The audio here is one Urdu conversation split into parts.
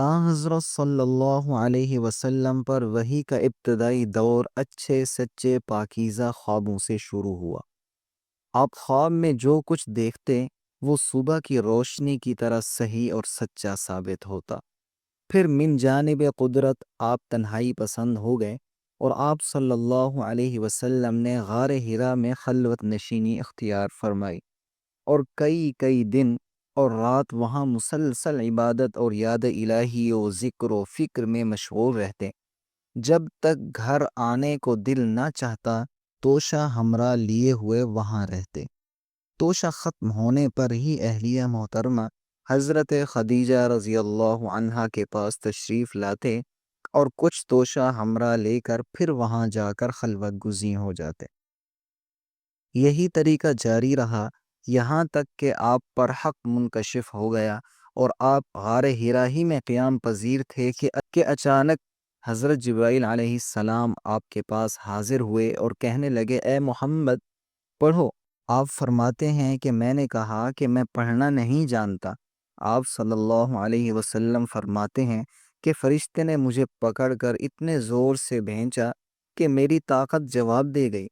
حضرت صلی اللہ علیہ وسلم پر وحی کا ابتدائی دور اچھے سچے پاکیزہ خوابوں سے شروع ہوا۔ آپ خواب میں جو کچھ دیکھتے وہ صبح کی روشنی کی طرح صحیح اور سچا ثابت ہوتا۔ پھر من جانب قدرت آپ تنہائی پسند ہو گئے اور آپ صلی اللہ علیہ وسلم نے غار حرا میں خلوت نشینی اختیار فرمائی اور کئی کئی دن اور رات وہاں مسلسل عبادت اور یاد الہی و ذکر و فکر میں مشغول رہتے، جب تک گھر آنے کو دل نہ چاہتا توشہ ہمراہ لیے ہوئے وہاں رہتے۔ توشہ ختم ہونے پر ہی اہلیہ محترمہ حضرت خدیجہ رضی اللہ عنہا کے پاس تشریف لاتے اور کچھ توشہ ہمراہ لے کر پھر وہاں جا کر خلوت گزین ہو جاتے۔ یہی طریقہ جاری رہا یہاں تک کہ آپ پر حق منکشف ہو گیا اور آپ غار حرا ہی میں قیام پذیر تھے کہ اچانک حضرت جبرائیل علیہ السلام آپ کے پاس حاضر ہوئے اور کہنے لگے، اے محمد پڑھو۔ آپ فرماتے ہیں کہ میں نے کہا کہ میں پڑھنا نہیں جانتا۔ آپ صلی اللہ علیہ وسلم فرماتے ہیں کہ فرشتے نے مجھے پکڑ کر اتنے زور سے بھینچا کہ میری طاقت جواب دے گئی،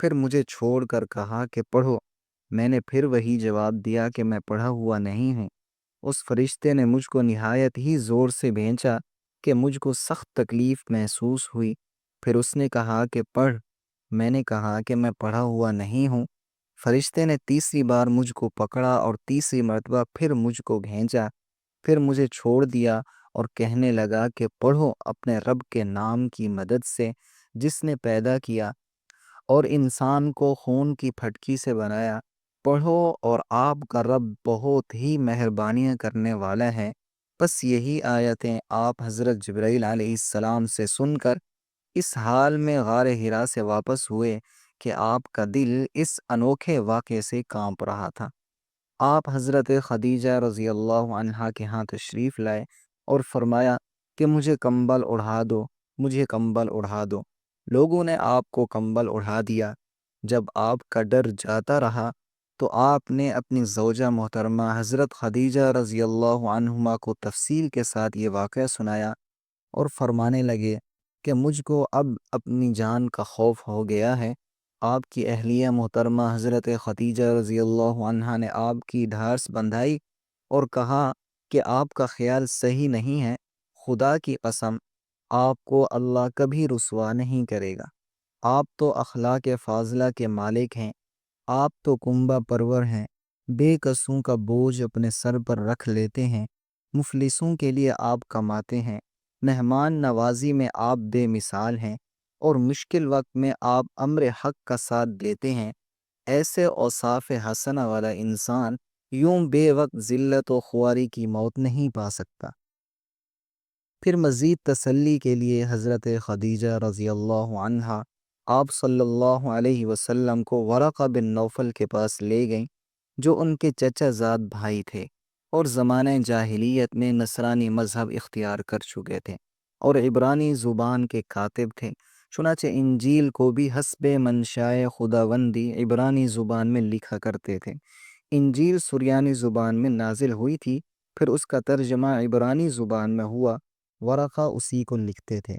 پھر مجھے چھوڑ کر کہا کہ پڑھو۔ میں نے پھر وہی جواب دیا کہ میں پڑھا ہوا نہیں ہوں۔ اس فرشتے نے مجھ کو نہایت ہی زور سے بھینچا کہ مجھ کو سخت تکلیف محسوس ہوئی، پھر اس نے کہا کہ پڑھ۔ میں نے کہا کہ میں پڑھا ہوا نہیں ہوں۔ فرشتے نے تیسری بار مجھ کو پکڑا اور تیسری مرتبہ پھر مجھ کو بھینچا، پھر مجھے چھوڑ دیا اور کہنے لگا کہ پڑھو اپنے رب کے نام کی مدد سے جس نے پیدا کیا اور انسان کو خون کی پھٹکی سے بنایا۔ پڑھو اور آپ کا رب بہت ہی مہربانیاں کرنے والا ہے۔ بس یہی آیتیں آپ حضرت جبرائیل علیہ السلام سے سن کر اس حال میں غار حرا سے واپس ہوئے کہ آپ کا دل اس انوکھے واقعے سے کانپ رہا تھا۔ آپ حضرت خدیجہ رضی اللہ عنہا کے ہاں تشریف لائے اور فرمایا کہ مجھے کمبل اڑھا دو، مجھے کمبل اڑھا دو۔ لوگوں نے آپ کو کمبل اڑھا دیا۔ جب آپ کا ڈر جاتا رہا تو آپ نے اپنی زوجہ محترمہ حضرت خدیجہ رضی اللہ عنہما کو تفصیل کے ساتھ یہ واقعہ سنایا اور فرمانے لگے کہ مجھ کو اب اپنی جان کا خوف ہو گیا ہے۔ آپ کی اہلیہ محترمہ حضرت خدیجہ رضی اللہ عنہا نے آپ کی ڈھارس بندھائی اور کہا کہ آپ کا خیال صحیح نہیں ہے، خدا کی قسم آپ کو اللہ کبھی رسوا نہیں کرے گا۔ آپ تو اخلاق فاضلہ کے مالک ہیں، آپ تو کنبہ پرور ہیں، بے کسوں کا بوجھ اپنے سر پر رکھ لیتے ہیں، مفلسوں کے لیے آپ کماتے ہیں، مہمان نوازی میں آپ بے مثال ہیں اور مشکل وقت میں آپ امر حق کا ساتھ دیتے ہیں۔ ایسے اوصاف حسنہ والا انسان یوں بے وقت ذلت و خواری کی موت نہیں پا سکتا۔ پھر مزید تسلی کے لیے حضرت خدیجہ رضی اللہ عنہا آپ صلی اللہ علیہ وسلم کو ورقہ بن نوفل کے پاس لے گئیں، جو ان کے چچا زاد بھائی تھے اور زمانہ جاہلیت میں نصرانی مذہب اختیار کر چکے تھے اور عبرانی زبان کے کاتب تھے۔ چنانچہ انجیل کو بھی حسب منشائے خداوندی عبرانی زبان میں لکھا کرتے تھے۔ انجیل سریانی زبان میں نازل ہوئی تھی، پھر اس کا ترجمہ عبرانی زبان میں ہوا، ورقہ اسی کو لکھتے تھے۔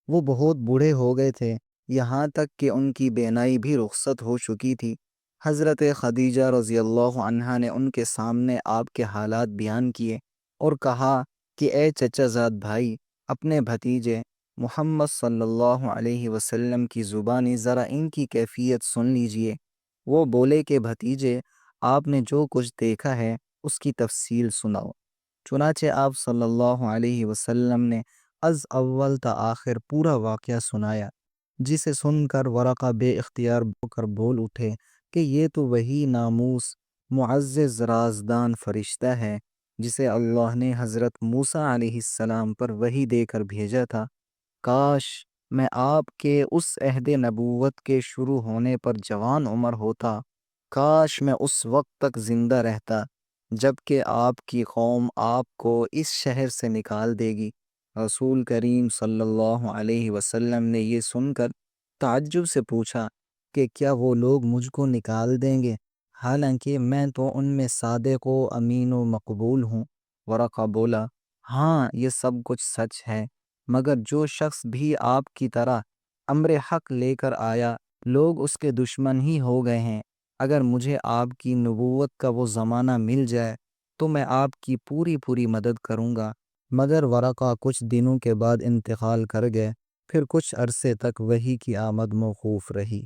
وہ بہت بوڑھے ہو گئے تھے، یہاں تک کہ ان کی بینائی بھی رخصت ہو چکی تھی۔ حضرت خدیجہ رضی اللہ عنہا نے ان کے سامنے آپ کے حالات بیان کیے اور کہا کہ اے چچا زاد بھائی، اپنے بھتیجے محمد صلی اللہ علیہ وسلم کی زبانی ذرا ان کی کیفیت سن لیجئے۔ وہ بولے کہ بھتیجے، آپ نے جو کچھ دیکھا ہے اس کی تفصیل سناؤ۔ چنانچہ آپ صلی اللہ علیہ وسلم نے از اول تا آخر پورا واقعہ سنایا، جسے سن کر ورقہ بے اختیار ہو کر بول اٹھے کہ یہ تو وہی ناموس معزز رازدان فرشتہ ہے جسے اللہ نے حضرت موسیٰ علیہ السلام پر وحی دے کر بھیجا تھا۔ کاش میں آپ کے اس عہد نبوت کے شروع ہونے پر جوان عمر ہوتا، کاش میں اس وقت تک زندہ رہتا جب کہ آپ کی قوم آپ کو اس شہر سے نکال دے گی۔ رسول کریم صلی اللہ علیہ وسلم نے یہ سن کر تعجب سے پوچھا کہ کیا وہ لوگ مجھ کو نکال دیں گے، حالانکہ میں تو ان میں صادق و امین و مقبول ہوں؟ ورقہ بولا، ہاں یہ سب کچھ سچ ہے، مگر جو شخص بھی آپ کی طرح امر حق لے کر آیا، لوگ اس کے دشمن ہی ہو گئے ہیں۔ اگر مجھے آپ کی نبوت کا وہ زمانہ مل جائے تو میں آپ کی پوری مدد کروں گا۔ مگر ورقہ کچھ دنوں کے بعد انتقال کر گئے، پھر کچھ عرصے تک وحی کی آمد موقوف رہی۔